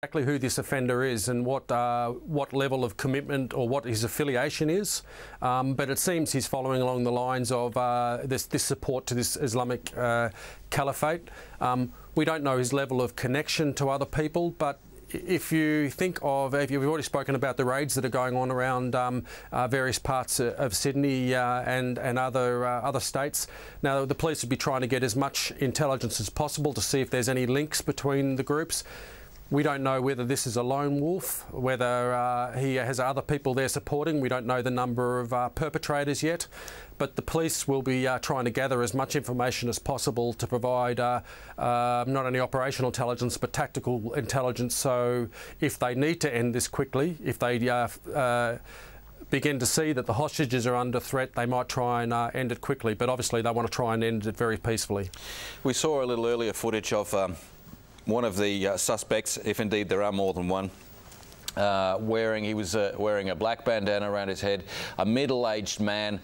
Exactly who this offender is and what level of commitment or what his affiliation is, but it seems he's following along the lines of this support to this Islamic caliphate. We don't know his level of connection to other people, but if you think of, if you've already spoken about the raids that are going on around various parts of Sydney and other states. Now, the police would be trying to get as much intelligence as possible to see if there's any links between the groups. We don't know whether this is a lone wolf, whether he has other people there supporting. We don't know the number of perpetrators yet, but the police will be trying to gather as much information as possible to provide not only operational intelligence but tactical intelligence. So if they need to end this quickly, if they begin to see that the hostages are under threat, they might try and end it quickly. But obviously they want to try and end it very peacefully. We saw a little earlier footage of one of the suspects, if indeed there are more than one, he was wearing a black bandana around his head, a middle-aged man.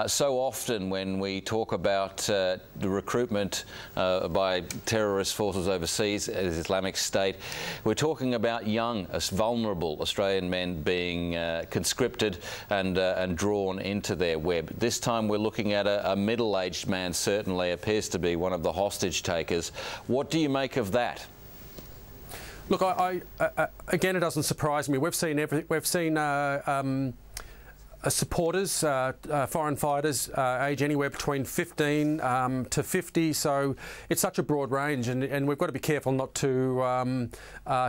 So often when we talk about the recruitment by terrorist forces overseas, as Islamic State, we're talking about young, vulnerable Australian men being conscripted and drawn into their web. This time we're looking at a middle-aged man, certainly appears to be one of the hostage takers. What do you make of that? Look, again, it doesn't surprise me. We've seen supporters, foreign fighters, age anywhere between 15 to 50. So it's such a broad range, and we've got to be careful not to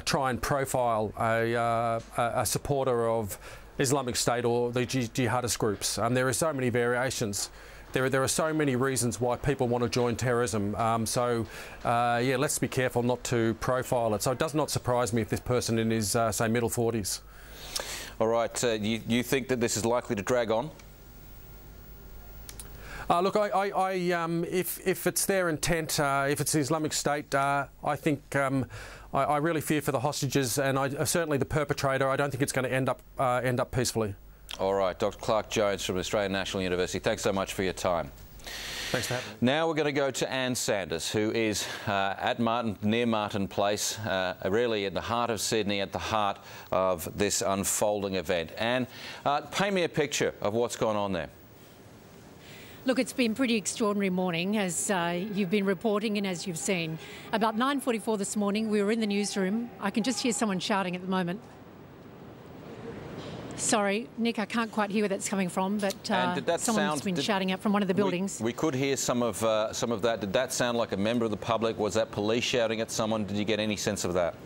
try and profile a supporter of Islamic State or the jihadist groups. There are so many variations. There are so many reasons why people want to join terrorism. Yeah, let's be careful not to profile it. So it does not surprise me if this person in his, say, middle 40s. All right. You think that this is likely to drag on? Look, if it's their intent, if it's the Islamic State, I think I really fear for the hostages, and certainly the perpetrator. I don't think it's going to end up peacefully. All right, Dr. Clark Jones from Australian National University, thanks so much for your time. Thanks for having me. Now we're going to go to Anne Sanders, who is near Martin Place, really in the heart of Sydney, at the heart of this unfolding event. Anne, paint me a picture of what's gone on there. Look, it's been a pretty extraordinary morning, as you've been reporting and as you've seen. About 9:44 this morning, we were in the newsroom. I can just hear someone shouting at the moment. Sorry, Nick, I can't quite hear where that's coming from, but someone's been shouting out from one of the buildings. We could hear some of that. Did that sound like a member of the public? Was that police shouting at someone? Did you get any sense of that?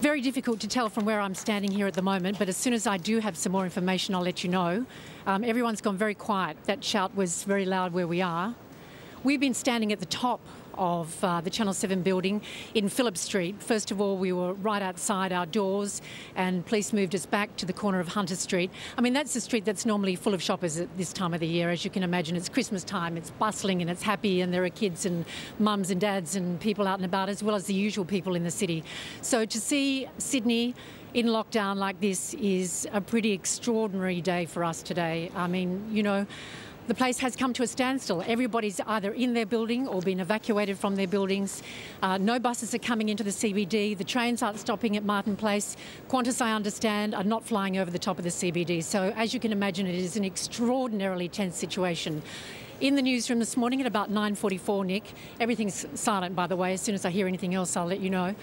Very difficult to tell from where I'm standing here at the moment, but as soon as I do have some more information, I'll let you know. Everyone's gone very quiet. That shout was very loud where we are. We've been standing at the top of the Channel 7 building in Phillip Street. First of all, we were right outside our doors, and police moved us back to the corner of Hunter Street. I mean, that's the street that's normally full of shoppers at this time of the year. As you can imagine, it's Christmas time, it's bustling and it's happy, and there are kids and mums and dads and people out and about, as well as the usual people in the city. So to see Sydney in lockdown like this is a pretty extraordinary day for us today. I mean, you know, the place has come to a standstill. Everybody's either in their building or been evacuated from their buildings. No buses are coming into the CBD. The trains aren't stopping at Martin Place. Qantas, I understand, are not flying over the top of the CBD. So as you can imagine, it is an extraordinarily tense situation. In the newsroom this morning at about 9:44, Nick, everything's silent, by the way. As soon as I hear anything else, I'll let you know.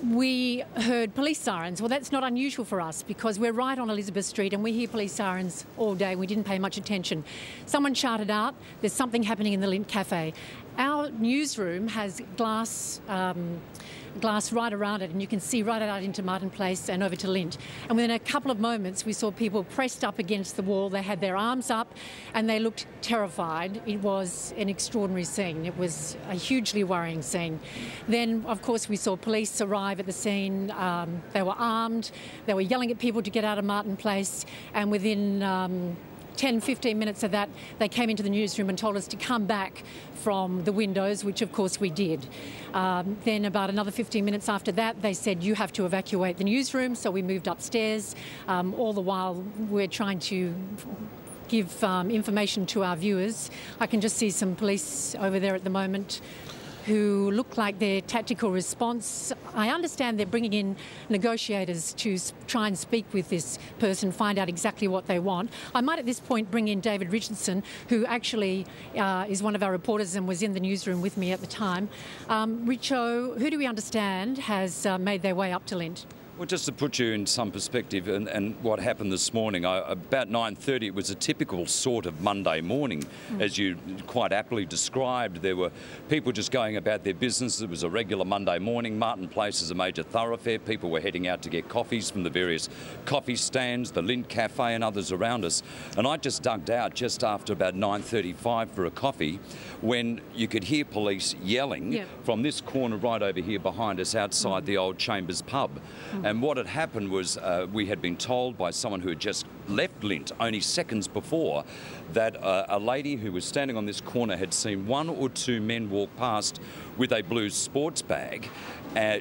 We heard police sirens. Well, that's not unusual for us because we're right on Elizabeth Street and we hear police sirens all day. We didn't pay much attention. Someone shouted out, there's something happening in the Lint Cafe. Our newsroom has glass right around it, and you can see right out into Martin Place and over to Lint. And within a couple of moments, we saw people pressed up against the wall. They had their arms up and they looked terrified. It was an extraordinary scene. It was a hugely worrying scene. Then, of course, we saw police arrive at the scene. They were armed. They were yelling at people to get out of Martin Place. And within 10-15 minutes of that, they came into the newsroom and told us to come back from the windows, which of course we did. Then about another 15 minutes after that, they said, you have to evacuate the newsroom. So we moved upstairs. All the while, we're trying to give information to our viewers. I can just see some police over there at the moment. who look like their tactical response. I understand they're bringing in negotiators to try and speak with this person, find out exactly what they want. I might at this point bring in David Richardson, who actually is one of our reporters and was in the newsroom with me at the time. Richo, who do we understand has made their way up to Lint? Well, just to put you in some perspective, and what happened this morning, about 9:30, it was a typical sort of Monday morning, as you quite aptly described. There were people just going about their business. It was a regular Monday morning. Martin Place is a major thoroughfare. People were heading out to get coffees from the various coffee stands, the Lint Cafe and others around us. And I just ducked out just after about 9:35 for a coffee when you could hear police yelling from this corner right over here behind us outside the old Chambers pub. And what had happened was we had been told by someone who had just left Lint only seconds before that a lady who was standing on this corner had seen one or two men walk past with a blue sports bag.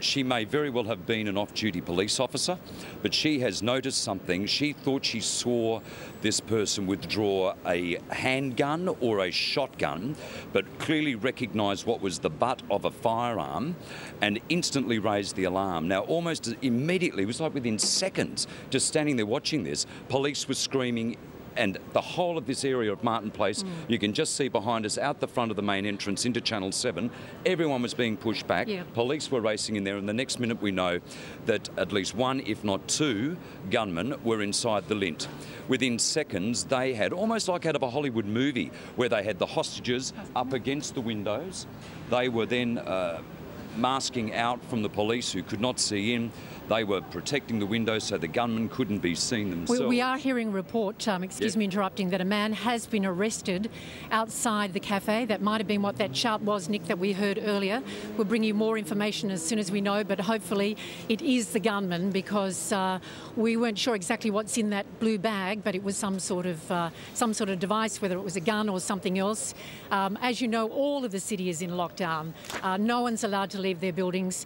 She may very well have been an off-duty police officer, but she has noticed something. She thought she saw this person withdraw a handgun or a shotgun, but clearly recognised what was the butt of a firearm and instantly raised the alarm. Now, almost immediately, it was like within seconds, just standing there watching this, police were screaming. And the whole of this area of Martin Place, you can just see behind us out the front of the main entrance into Channel 7, everyone was being pushed back. Police were racing in there, and the next minute we know that at least one, if not two, gunmen were inside the Lint. Within seconds, they had, almost like out of a Hollywood movie, where they had the hostages up against the windows. They were then masking out from the police who could not see in. They were protecting the windows so the gunmen couldn't be seen themselves. We are hearing a report, excuse me interrupting, that a man has been arrested outside the cafe. That might have been what that shout was, Nick, that we heard earlier. We'll bring you more information as soon as we know, but hopefully it is the gunman, because we weren't sure exactly what's in that blue bag, but it was some sort of device, whether it was a gun or something else. As you know, all of the city is in lockdown. No one's allowed to leave their buildings.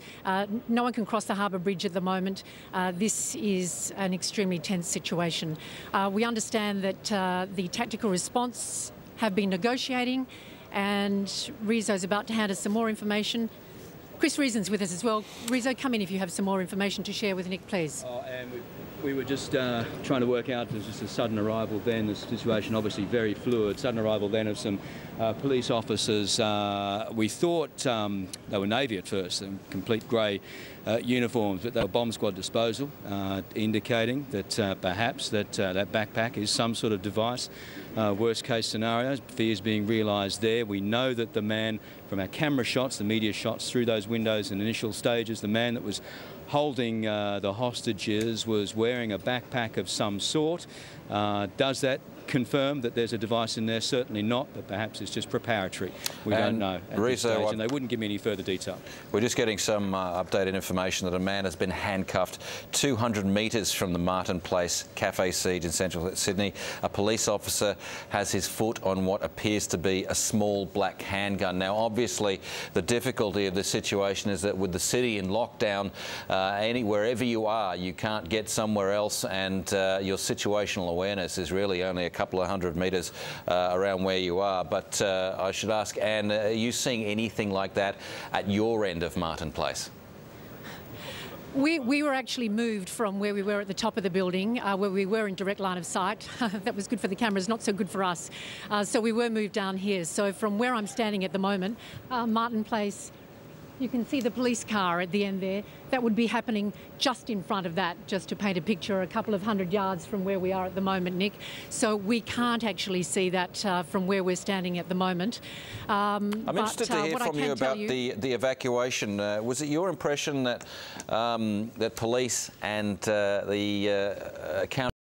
No one can cross the Harbour Bridge at the moment. This is an extremely tense situation. We understand that the tactical response have been negotiating, and Rizzo's about to hand us some more information. Chris Reason's with us as well. Rizzo, come in if you have some more information to share with Nick, please. And we were just trying to work out, there's just a sudden arrival then, the situation obviously very fluid, sudden arrival then of some police officers. We thought they were Navy at first, in complete grey uniforms, but they were bomb squad disposal, indicating that perhaps that backpack is some sort of device. Worst case scenarios, fears being realised there. We know that the man, from our camera shots, the media shots through those windows in initial stages, the man that was holding the hostages was wearing a backpack of some sort. Does that confirm that there's a device in there? Certainly not, but perhaps it's just preparatory. We don't know at this stage, and they wouldn't give me any further detail. We're just getting some updated information that a man has been handcuffed 200 metres from the Martin Place Cafe siege in central Sydney. A police officer has his foot on what appears to be a small black handgun. Now, obviously, the difficulty of this situation is that with the city in lockdown, wherever you are, you can't get somewhere else, and your situational awareness is really only a couple of hundred metres around where you are. But I should ask, Anne, are you seeing anything like that at your end of Martin Place? We were actually moved from where we were at the top of the building, where we were in direct line of sight. That was good for the cameras, not so good for us. So we were moved down here. So from where I'm standing at the moment, Martin Place, you can see the police car at the end there. That would be happening just in front of that, just to paint a picture, a couple of 100 yards from where we are at the moment, Nick. So we can't actually see that from where we're standing at the moment. I'm interested to hear from you about the evacuation. Was it your impression that that police and the counter